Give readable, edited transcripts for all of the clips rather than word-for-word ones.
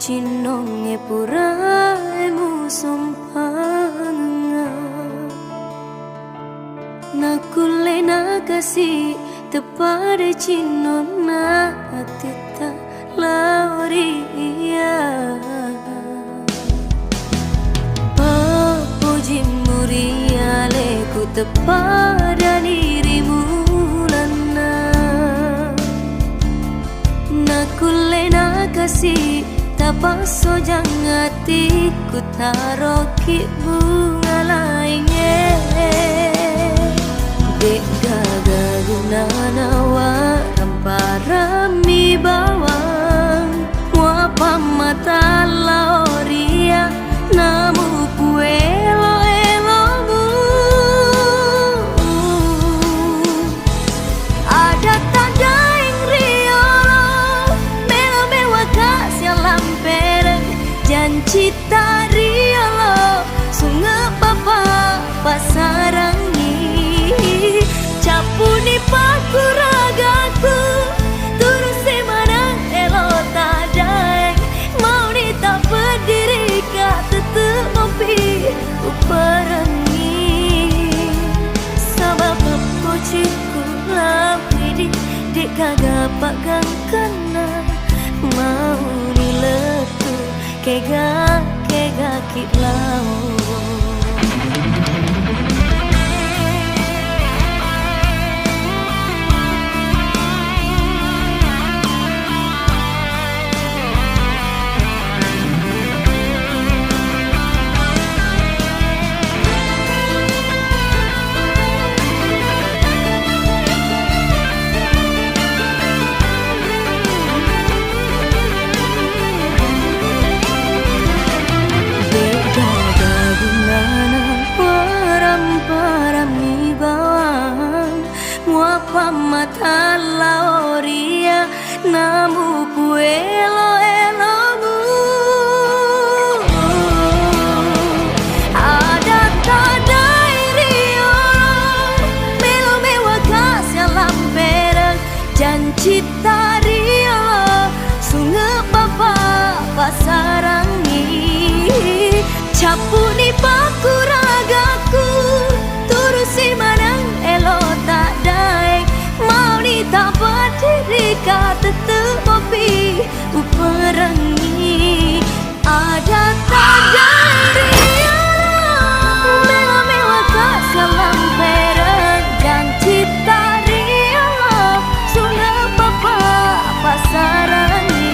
cinonge puraemu sompanga nakule nakasi tepada cinona atita lauria papuji muriale ku tepada dirimu lana nakule nakasi tapaso jangati ku taroki bunga lainnya dek gaga gunana waram parami bawang wapa mata lauria namu puelo elomu ada tanda yang riolo melo mewaka sialam pereng janji tariolo sunga papa pasarangi capuni paku ragaku turun semana elo tadaeng mau nita berdiri kata ngopi uperangi sabab pociku lawidi dek kagak pagang kena mau niletu kega kitlau mata lauria namu puelo elomu ada tanda iriolo melo mewaka sialam perang janji tariolo sunga papa pasarangi capuni paku ragaku turusi manang elo tak daeng mau nita berdiri kata temopi uperangi ada tanda riolo melo mewaka salam perang janji tariolo sunga papa pasarangi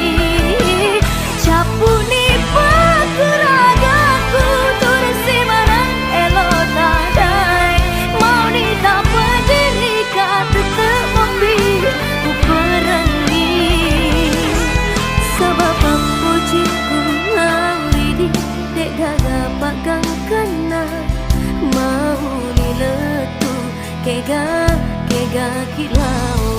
capuni paku ragaku turusi manang elo tak daeng mau nita berdiri kata temopi uperangi sabab pujiku lawidi dek gaga pagang kena mau niletu kega kilau